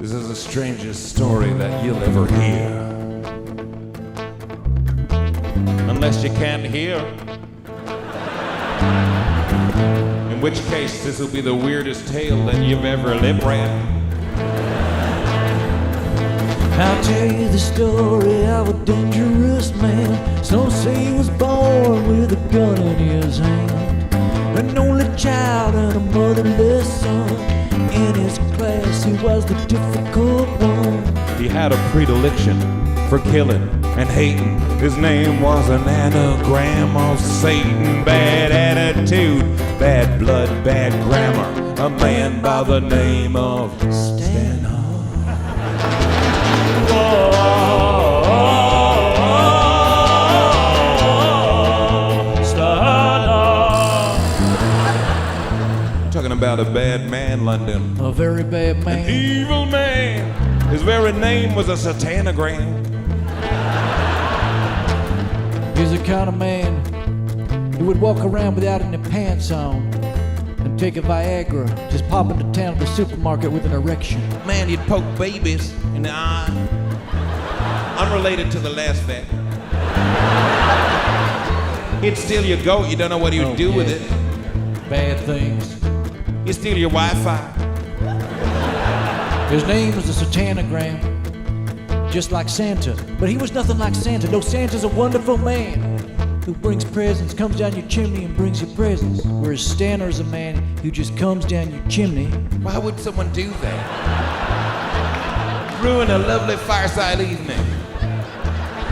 This is the strangest story that you'll ever hear. Unless you can't hear. In which case, this will be the weirdest tale that you've ever lip-read. I'll tell you the story of a dangerous man. Some say he was born with a gun in his hand. An only child and a motherless son. In his class he was the difficult one. He had a predilection for killing and hating. His name was an anagram of Satan. Bad attitude, bad blood, bad grammar. A man by the name of Stana. Talking about a bad man, London. A very bad man. An evil man. His very name was a satanagram. He's the kind of man who would walk around without any pants on and take a Viagra, just pop into town at the supermarket with an erection. Man, he'd poke babies in the eye. Unrelated to the last fact. He'd steal your goat, you don't know what he would do with it. Bad things. He'd steal your Wi-Fi. His name was the Satanagram, just like Santa. But he was nothing like Santa. No, Santa's a wonderful man who brings presents, comes down your chimney and brings you presents. Whereas Stana's a man who just comes down your chimney. Why would someone do that? Ruin a lovely fireside evening.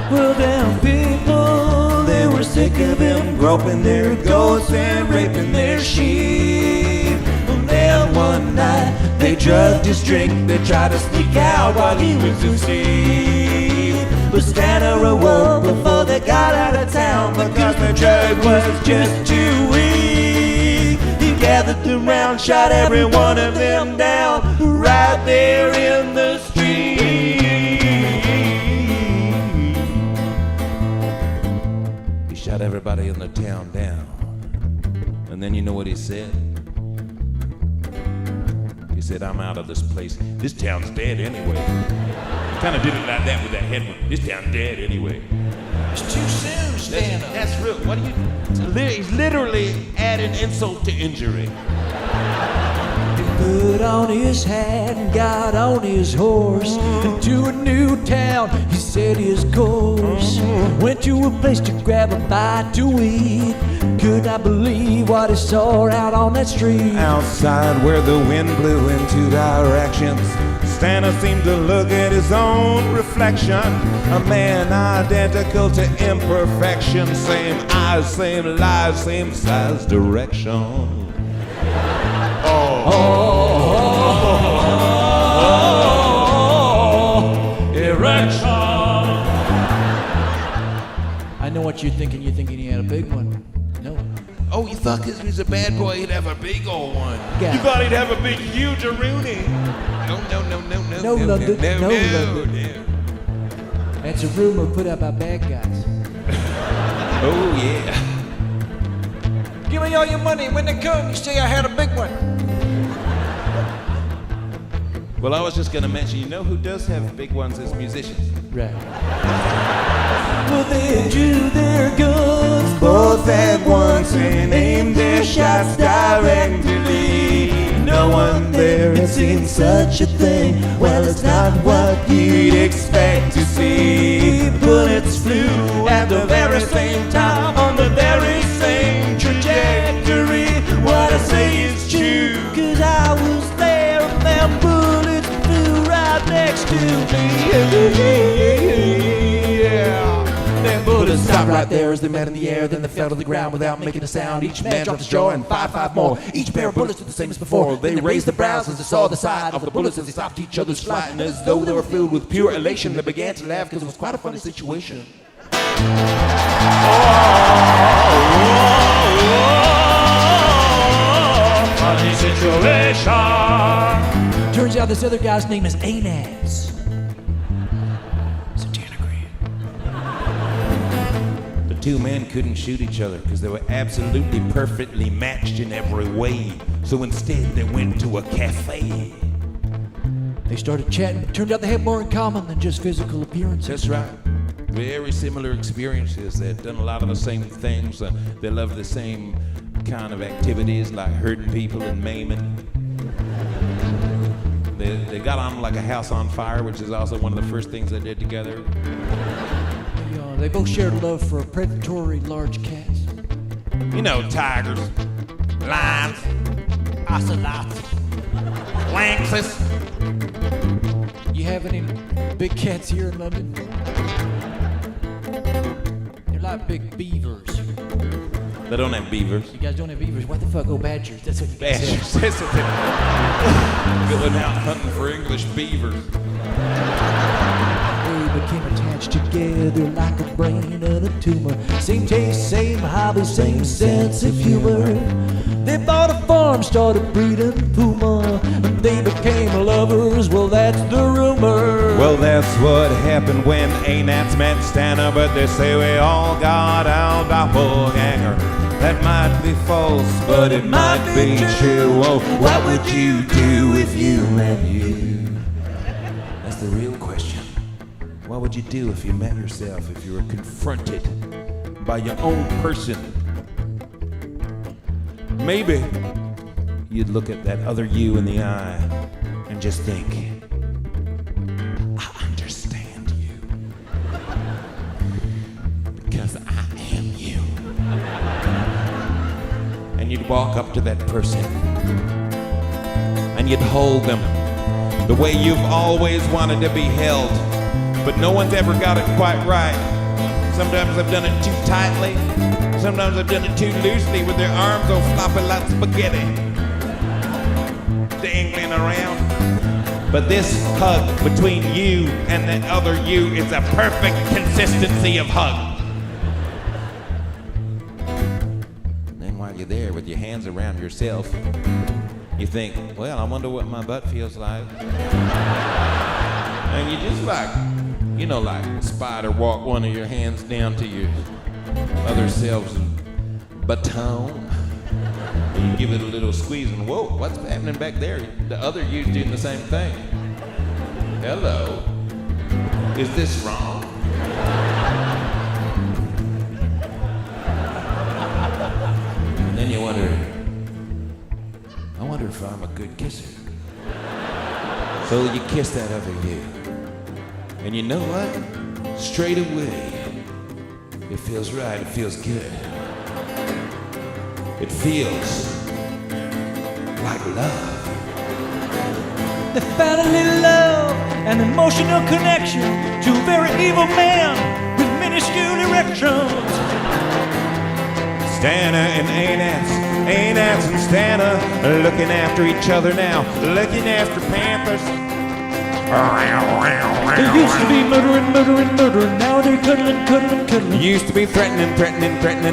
Well, them people, they were sick of him groping their goats and raping their sheep. Well, then one night, they drugged his drink. They tried to sneak out while he was asleep. But Stana awoke before they got out of town because the drug was just too weak. He gathered them round, shot every one of them down right there in the street. He shot everybody in the town down. And then you know what he said? He said, I'm out of this place. This town's dead anyway. Kind of did it like that with that head one. This town's dead anyway. It's too soon, Stana. That's real. What are you? He's literally adding insult to injury. He put on his hat and got on his horse. And to a new town, he set his course. Went to a place to grab a bite to eat. Could not believe what he saw out on that street. Outside where the wind blew in two directions, Stana seemed to look at his own reflection. A man identical to imperfection. Same eyes, same lies, same size, direction. Erection. I know what you're thinking. You're thinking he had a big one. No. Oh, you thought because he was a bad boy, he'd have a big old one. Yeah. You thought he'd have a big, huge Rooney. No. No, London. That's a rumor put out by bad guys. Oh, yeah. Give me all your money. When they come, you say I had a big one. Well, I was just going to mention, you know who does have big ones as musicians? Right. Well, they drew their guns both at once and aimed their shots directly. No one there had seen such a thing. Well, it's not what you'd expect to see. Bullets flew at the very same time on the very same trajectory. What I say is true, 'cause I was there and them bullets flew right next to me. Them bullets stopped right there as they met in the air. Then they fell to the ground without making a sound. Each man dropped his jaw and five more. Each pair of bullets did the same as before. They raised their brows as they saw the side of the bullets as they stopped each other's flight. And as though they were filled with pure elation, they began to laugh because it was quite a funny situation. Funny situation. Turns out this other guy's name is Anads. Two men couldn't shoot each other because they were absolutely perfectly matched in every way. So instead they went to a cafe. They started chatting. Turned out they had more in common than just physical appearances. That's right. Very similar experiences. They've done a lot of the same things. They love the same kind of activities like hurting people and maiming. They got on like a house on fire, which is also one of the first things they did together. They both shared a love for predatory large cats. You know, tigers, lions, ocelots, lynxes. You have any big cats here in London? They're like big beavers. They don't have beavers. You guys don't have beavers? What the fuck? Oh, badgers. That's what you guys Badgers. say. That's what they going out hunting for English beavers. They became attached together like a brain and a tumor. Same taste, same hobby, same sense of humor. They bought a farm, started breeding puma, and they became lovers. Well, that's the rumor. Well, that's what happened when Anats met Stana, but they say we all got our doppelganger. That might be false, but it might be true. Oh, what would you do if you met you? That's the real question. What would you do if you met yourself, if you were confronted by your own person? Maybe you'd look at that other you in the eye and just think, I understand you. Because I am you. And you'd walk up to that person and you'd hold them the way you've always wanted to be held, but no one's ever got it quite right. Sometimes I've done it too tightly. Sometimes I've done it too loosely with their arms all floppy like spaghetti, dangling around. But this hug between you and that other you is a perfect consistency of hug. And then while you're there with your hands around yourself, you think, well, I wonder what my butt feels like. And you just like, you know, like a spider walk one of your hands down to your other self's baton. And you give it a little squeeze and whoa, what's happening back there? The other you's doing the same thing. Hello. Is this wrong? And then you wonder, I wonder if I'm a good kisser. So you kiss that other you. And you know what? Straight away, it feels right, it feels good. It feels like love. They found a little love and emotional connection to a very evil man with minuscule erections. Stana and Anats and Stana, looking after each other now, looking after panthers. They used to be murdering, now they're cuddling. Used to be threatening,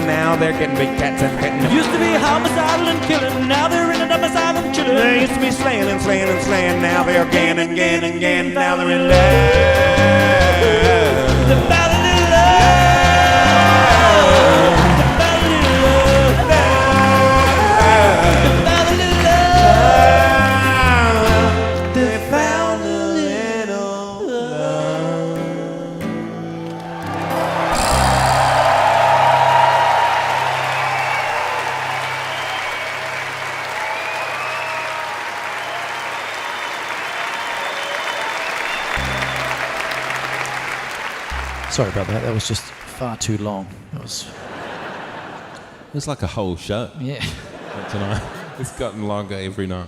now they're getting big cats and petting. Used to be homicidal and killing, now they're in a domicile and chilling. They used to be slaying, now they're gaining, now they're in love. They found a little love. They found a little love. They found a little love. They found a little love. Sorry about that. That was just far too long. It's like a whole show Yeah. tonight. It's gotten longer every night.